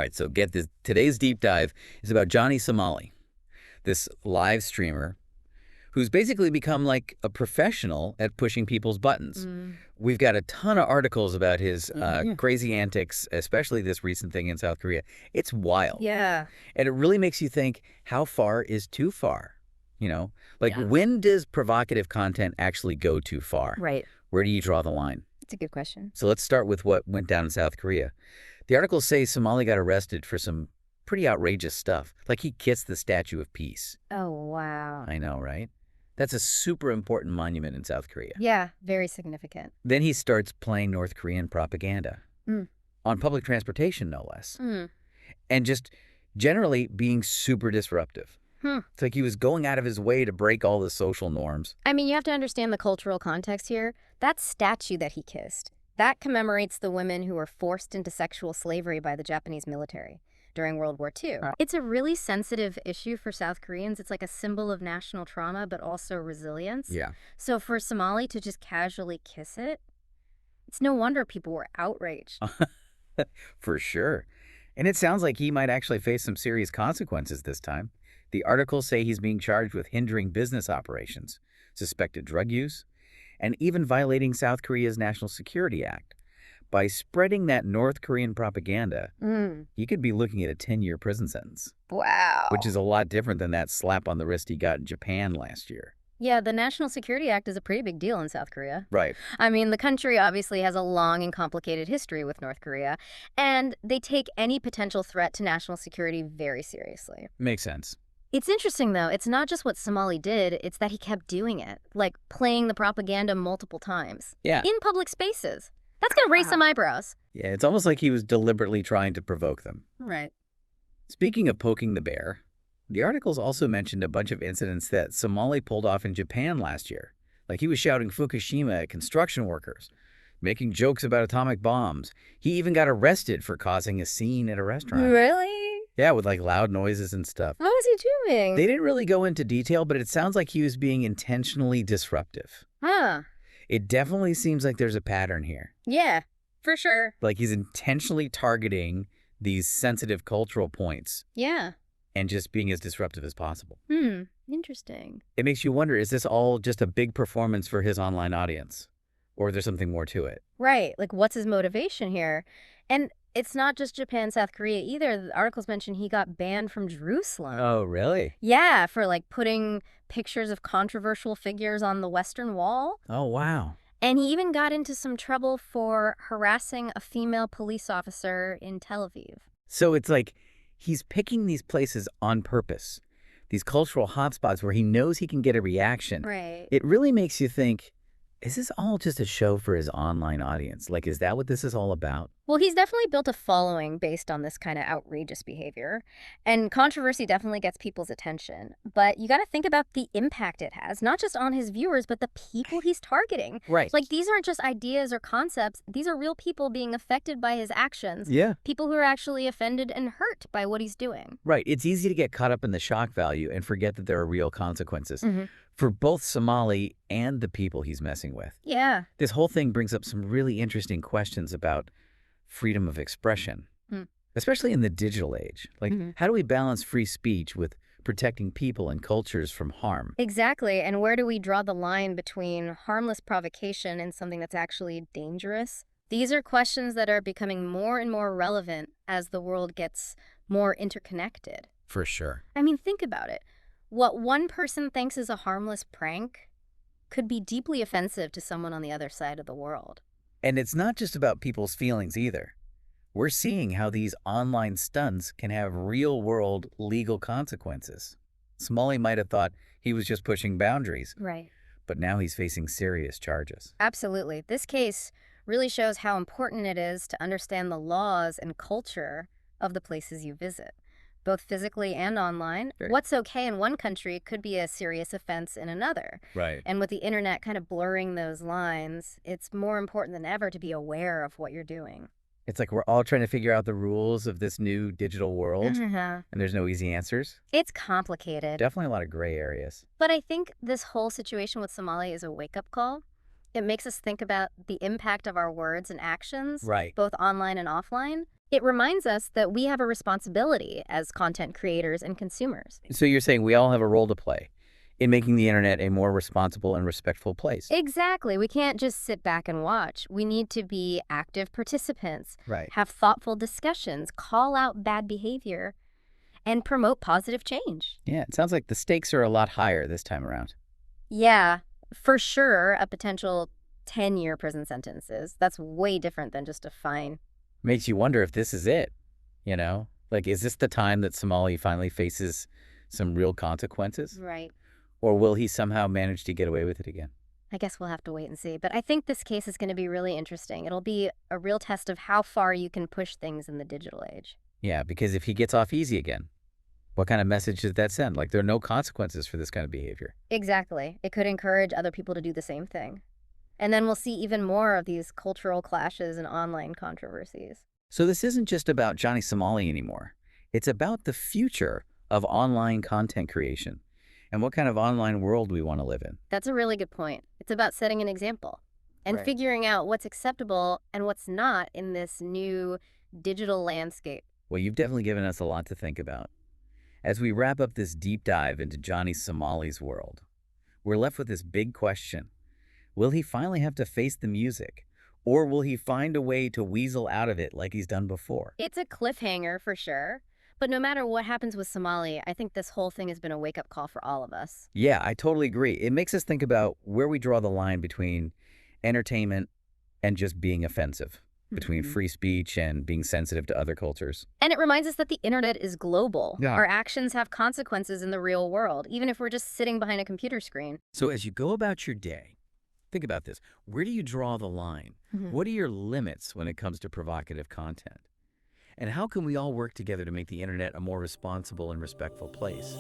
right, so get this. Today's deep dive is about Johnny Somali, this live streamer who's basically become like a professional at pushing people's buttons. We've got a ton of articles about his crazy antics, especially this recent thing in South Korea. It's wild. Yeah. And it really makes you think, how far is too far? You know, like when does provocative content actually go too far? Right. Where do you draw the line? That's a good question. So let's start with what went down in South Korea. The articles say Somali got arrested for some pretty outrageous stuff, like he kissed the Statue of Peace. Oh, wow. I know, right? That's a super important monument in South Korea. Yeah, very significant. Then he starts playing North Korean propaganda on public transportation, no less. And just generally being super disruptive. It's like he was going out of his way to break all the social norms. I mean, you have to understand the cultural context here. That statue that he kissed, that commemorates the women who were forced into sexual slavery by the Japanese military during World War II. It's a really sensitive issue for South Koreans. It's like a symbol of national trauma, but also resilience. Yeah. So for Somali to just casually kiss it, it's no wonder people were outraged. For sure. And it sounds like he might actually face some serious consequences this time. The articles say he's being charged with hindering business operations, suspected drug use, and even violating South Korea's National Security Act. By spreading that North Korean propaganda, he could be looking at a 10-year prison sentence. Wow. Which is a lot different than that slap on the wrist he got in Japan last year. Yeah, the National Security Act is a pretty big deal in South Korea. Right. I mean, the country obviously has a long and complicated history with North Korea, and they take any potential threat to national security very seriously. Makes sense. It's interesting, though. It's not just what Somali did, it's that he kept doing it, like playing the propaganda multiple times. Yeah. In public spaces. That's going to raise some eyebrows. Yeah, it's almost like he was deliberately trying to provoke them. Right. Speaking of poking the bear, the articles also mentioned a bunch of incidents that Somali pulled off in Japan last year. Like he was shouting Fukushima at construction workers, making jokes about atomic bombs. He even got arrested for causing a scene at a restaurant. Really? Yeah, with like loud noises and stuff. What was he doing? They didn't really go into detail, but it sounds like he was being intentionally disruptive. Huh. It definitely seems like there's a pattern here. Yeah, for sure. Like he's intentionally targeting these sensitive cultural points. Yeah. And just being as disruptive as possible. Interesting. It makes you wonder, is this all just a big performance for his online audience? Or is there something more to it? Right. Like, what's his motivation here? And it's not just Japan, South Korea either. The articles mention he got banned from Jerusalem. Oh, really? Yeah, for like putting pictures of controversial figures on the Western Wall. Oh, wow. And he even got into some trouble for harassing a female police officer in Tel Aviv. So it's like he's picking these places on purpose, these cultural hotspots where he knows he can get a reaction. Right. It really makes you think, is this all just a show for his online audience? Like, is that what this is all about? Well, he's definitely built a following based on this kind of outrageous behavior. And controversy definitely gets people's attention. But you got to think about the impact it has, not just on his viewers, but the people he's targeting. Right. Like, these aren't just ideas or concepts. These are real people being affected by his actions. Yeah. People who are actually offended and hurt by what he's doing. Right. It's easy to get caught up in the shock value and forget that there are real consequences for both Somali and the people he's messing with. Yeah. This whole thing brings up some really interesting questions about freedom of expression, especially in the digital age. Like, how do we balance free speech with protecting people and cultures from harm? Exactly. And where do we draw the line between harmless provocation and something that's actually dangerous? These are questions that are becoming more and more relevant as the world gets more interconnected. For sure. I mean, think about it. What one person thinks is a harmless prank could be deeply offensive to someone on the other side of the world. And it's not just about people's feelings either. We're seeing how these online stunts can have real-world legal consequences. Somali might have thought he was just pushing boundaries. Right. But now he's facing serious charges. Absolutely. This case really shows how important it is to understand the laws and culture of the places you visit, both physically and online. Sure. What's okay in one country could be a serious offense in another. Right. And with the internet kind of blurring those lines, it's more important than ever to be aware of what you're doing. It's like we're all trying to figure out the rules of this new digital world, and there's no easy answers. It's complicated. Definitely a lot of gray areas. But I think this whole situation with Somali is a wake-up call. It makes us think about the impact of our words and actions, Right. both online and offline. It reminds us that we have a responsibility as content creators and consumers. So you're saying we all have a role to play in making the internet a more responsible and respectful place. Exactly. We can't just sit back and watch. We need to be active participants, Right. have thoughtful discussions, call out bad behavior, and promote positive change. Yeah, it sounds like the stakes are a lot higher this time around. Yeah, for sure, a potential 10-year prison sentences. That's way different than just a fine. Makes you wonder if this is it, you know? Like, is this the time that Somali finally faces some real consequences? Right. Or will he somehow manage to get away with it again? I guess we'll have to wait and see. But I think this case is going to be really interesting. It'll be a real test of how far you can push things in the digital age. Yeah, because if he gets off easy again, what kind of message does that send? Like, there are no consequences for this kind of behavior. Exactly. It could encourage other people to do the same thing. And then we'll see even more of these cultural clashes and online controversies. So this isn't just about Johnny Somali anymore. It's about the future of online content creation and what kind of online world we want to live in. That's a really good point. It's about setting an example and Right. figuring out what's acceptable and what's not in this new digital landscape. Well, you've definitely given us a lot to think about. As we wrap up this deep dive into Johnny Somali's world, we're left with this big question. Will he finally have to face the music? Or will he find a way to weasel out of it like he's done before? It's a cliffhanger for sure. But no matter what happens with Somali, I think this whole thing has been a wake-up call for all of us. Yeah, I totally agree. It makes us think about where we draw the line between entertainment and just being offensive, between Mhm. free speech and being sensitive to other cultures. And it reminds us that the internet is global. Yeah. Our actions have consequences in the real world, even if we're just sitting behind a computer screen. So as you go about your day, think about this. Where do you draw the line? Mhm. What are your limits when it comes to provocative content? And how can we all work together to make the internet a more responsible and respectful place?